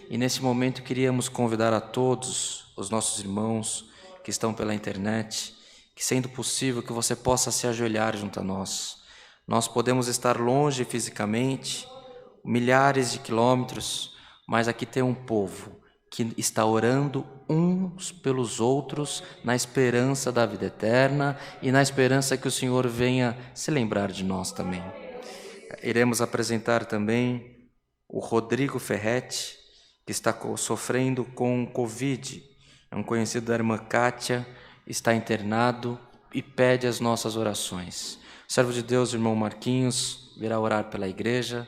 E nesse momento queríamos convidar a todos os nossos irmãos que estão pela internet, que sendo possível que você possa se ajoelhar junto a nós. Nós podemos estar longe fisicamente, milhares de quilômetros, mas aqui tem um povo que está orando uns pelos outros na esperança da vida eterna e na esperança que o Senhor venha se lembrar de nós também. Iremos apresentar também o Rodrigo Ferretti, que está sofrendo com Covid. É um conhecido da irmã Kátia, está internado e pede as nossas orações. O servo de Deus, irmão Marquinhos, virá orar pela igreja,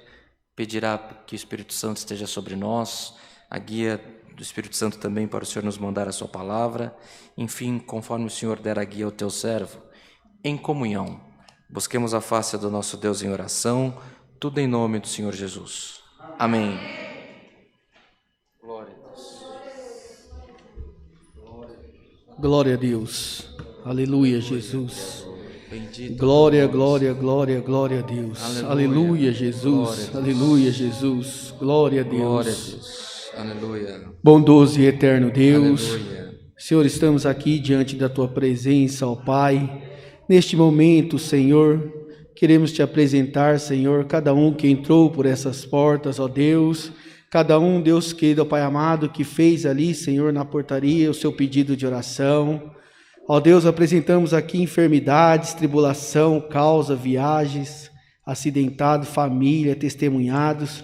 pedirá que o Espírito Santo esteja sobre nós, a guia do Espírito Santo também para o Senhor nos mandar a sua palavra. Enfim, conforme o Senhor der a guia ao teu servo, em comunhão, busquemos a face do nosso Deus em oração, tudo em nome do Senhor Jesus. Amém. Glória a Deus. Glória a Deus. Aleluia, Jesus. Bendito. Glória, glória, glória, glória a Deus. Aleluia. Aleluia, Jesus. Glória a Deus. Aleluia, Jesus. Glória a Deus. Glória a Deus. Aleluia. Bondoso e eterno Deus. Aleluia. Senhor, estamos aqui diante da Tua presença, ó Pai. Neste momento, Senhor, queremos Te apresentar, Senhor, cada um que entrou por essas portas, ó Deus. Cada um, Deus querido, ó Pai amado, que fez ali, Senhor, na portaria o seu pedido de oração. Ó Deus, apresentamos aqui enfermidades, tribulação, causa, viagens, acidentado, família, testemunhados.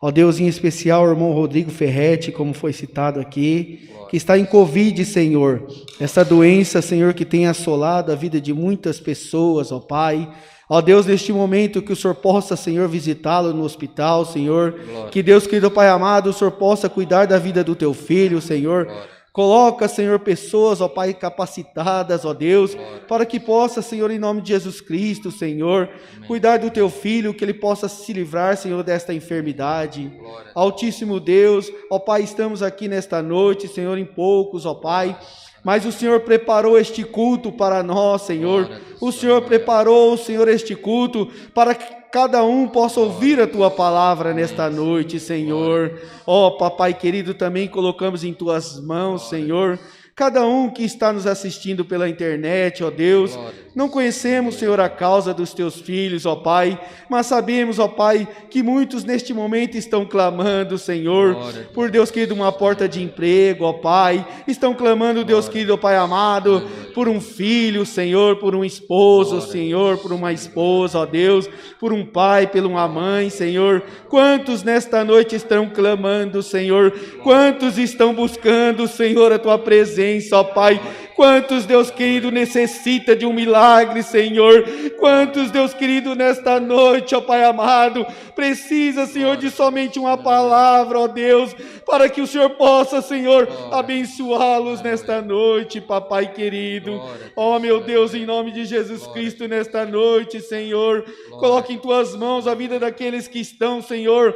Ó Deus, em especial o irmão Rodrigo Ferretti, como foi citado aqui, que está em Covid, Senhor. Essa doença, Senhor, que tem assolado a vida de muitas pessoas, ó Pai. Ó Deus, neste momento que o Senhor possa, Senhor, visitá-lo no hospital, Senhor. Glória. Que Deus, querido Pai amado, o Senhor possa cuidar da vida do teu filho, Senhor. Glória. Coloca, Senhor, pessoas, ó Pai, capacitadas, ó Deus, para que possa, Senhor, em nome de Jesus Cristo, Senhor, cuidar do teu filho, que ele possa se livrar, Senhor, desta enfermidade. Glória. Altíssimo Deus, ó Pai, estamos aqui nesta noite, Senhor, em poucos, ó Pai, mas o Senhor preparou este culto para nós, Senhor. O Senhor preparou, Senhor, este culto para que cada um possa ouvir a Tua palavra nesta noite, Senhor. Ó, Papai querido, também colocamos em Tuas mãos, Senhor, cada um que está nos assistindo pela internet, ó Deus. Não conhecemos, Senhor, a causa dos Teus filhos, ó Pai, mas sabemos, ó Pai, que muitos neste momento estão clamando, Senhor, por Deus querido, uma porta de emprego, ó Pai. Estão clamando, Deus querido, ó Pai amado, por um filho, Senhor, por um esposo, Senhor, por uma esposa, ó Deus, por um pai, por uma mãe, Senhor. Quantos nesta noite estão clamando, Senhor? Quantos estão buscando, Senhor, a Tua presença, ó Pai? Quantos, Deus querido, necessita de um milagre, Senhor? Quantos, Deus querido, nesta noite, ó Pai amado, precisa, Senhor, de somente uma palavra, ó Deus, para que o Senhor possa, Senhor, abençoá-los nesta noite, Papai querido. Ó meu Deus, em nome de Jesus Cristo, nesta noite, Senhor, coloque em Tuas mãos a vida daqueles que estão, Senhor,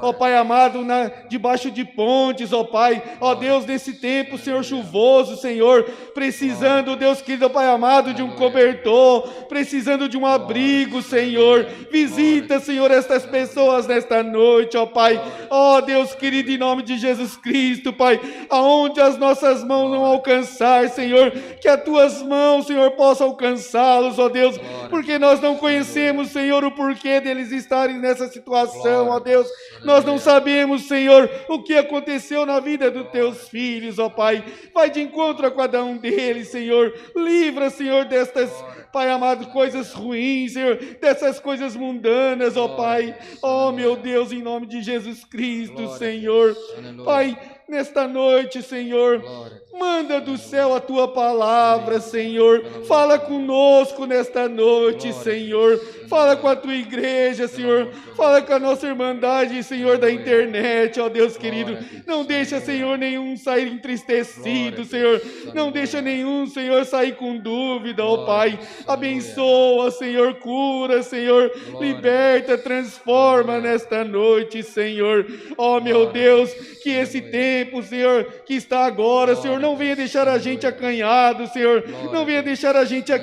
ó Pai amado, debaixo de pontes, ó Pai, ó Deus, nesse tempo, Senhor, chuvoso, Senhor, precisando, Deus querido, ó Pai amado, de um cobertor, precisando de um abrigo, Senhor. Visita, Senhor, estas pessoas nesta noite, ó Pai, ó Deus querido, em nome de Jesus Cristo, Pai, aonde as nossas mãos não alcançar, Senhor, que as Tuas mãos, Senhor, possam alcançá-los, ó Deus, porque nós não conhecemos, Senhor, o porquê deles estarem nessa situação, ó Deus. Nós não sabemos, Senhor, o que aconteceu na vida dos Teus filhos, ó Pai. Vai de encontro a cada um deles, Senhor. Livra, Senhor, destas, Pai amado, coisas ruins, Senhor, dessas coisas mundanas, ó Pai. Ó meu Deus, em nome de Jesus Cristo, Senhor. Pai, nesta noite, Senhor, manda do céu a Tua palavra, Senhor. Fala conosco nesta noite, Senhor. Fala com a Tua igreja, Senhor. Fala com a nossa irmandade, Senhor, da internet, ó Deus querido. Não deixa, Senhor, nenhum sair entristecido, Senhor. Não deixa nenhum, Senhor, sair com dúvida, ó Pai. Abençoa, Senhor, cura, Senhor. Liberta, transforma nesta noite, Senhor. Ó meu Deus, que esse tempo, Senhor, que está agora, Senhor, não venha deixar a gente acanhado, Senhor. Não venha deixar a gente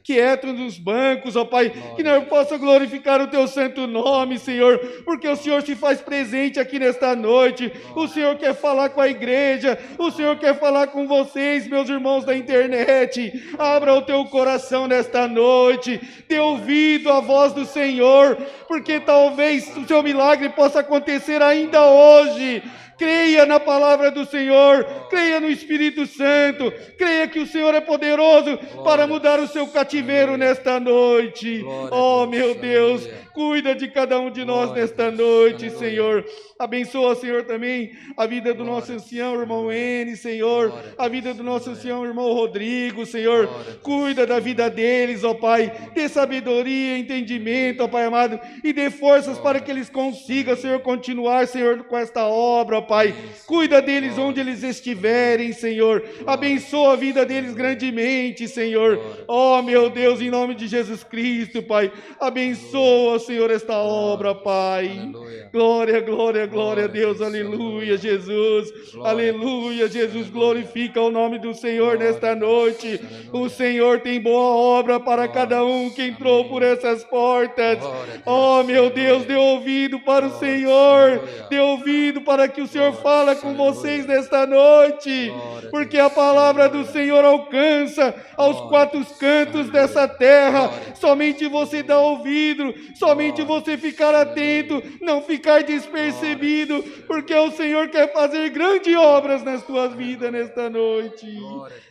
quietos nos bancos, ó Pai, que nós possamos glorificar o Teu santo nome, Senhor, porque o Senhor se faz presente aqui nesta noite, o Senhor quer falar com a igreja, o Senhor quer falar com vocês, meus irmãos da internet. Abra o teu coração nesta noite, dê ouvido à voz do Senhor, porque talvez o seu milagre possa acontecer ainda hoje. Creia na palavra do Senhor, creia no Espírito Santo, creia que o Senhor é poderoso para mudar o seu cativeiro nesta noite. Oh, meu Deus, cuida de cada um de nós nesta noite, Senhor. Abençoa, Senhor, também a vida do nosso ancião, irmão N, Senhor, a vida do nosso ancião, irmão Rodrigo, Senhor. Cuida da vida deles, ó Pai, dê sabedoria, entendimento, ó Pai amado, e dê forças para que eles consigam, Senhor, continuar, Senhor, com esta obra, ó Pai. Cuida deles onde eles estiverem, Senhor. Abençoa a vida deles grandemente, Senhor. Oh, meu Deus, em nome de Jesus Cristo, Pai. Abençoa, Senhor, esta obra, Pai. Glória, glória, glória a Deus. Aleluia, Jesus. Aleluia, Jesus. Glorifica o nome do Senhor nesta noite. O Senhor tem boa obra para cada um que entrou por essas portas. Oh, meu Deus, dê ouvido para o Senhor. Dê ouvido para que o Senhor fala com vocês nesta noite, porque a palavra do Senhor alcança aos quatro cantos dessa terra. Somente você dá ouvido, somente você ficar atento, não ficar despercebido, porque o Senhor quer fazer grandes obras nas tuas vidas nesta noite.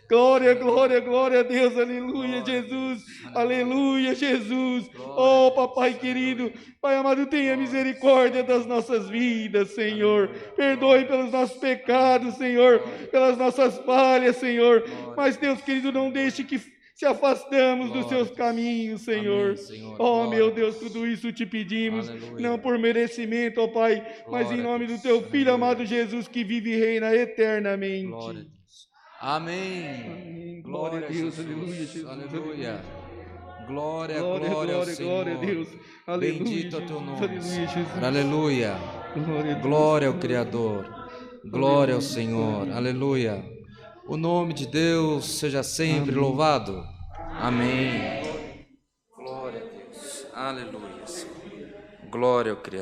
Glória, glória, glória a Deus, aleluia, Jesus, aleluia, Jesus. Oh, papai querido, Pai amado, tenha misericórdia das nossas vidas, Senhor. Perdoe pelos nossos pecados, Senhor, pelas nossas falhas, Senhor. Mas, Deus querido, não deixe que se afastamos dos seus caminhos, Senhor. Oh, meu Deus, tudo isso te pedimos, não por merecimento, ó Pai, mas em nome do teu Filho amado Jesus, que vive e reina eternamente. Amém. Amém. Glória a Deus, aleluia, Jesus. Aleluia. Glória, Glória, glória ao glória, Senhor. glória a Deus. Aleluia, Bendito é o teu Jesus. nome. Aleluia, Jesus. Aleluia. Glória a Deus. Glória ao Criador. Glória ao Aleluia. Senhor. Aleluia. O nome de Deus seja sempre Amém. louvado. Amém. Glória a Deus. Aleluia, Senhor. Glória ao Criador.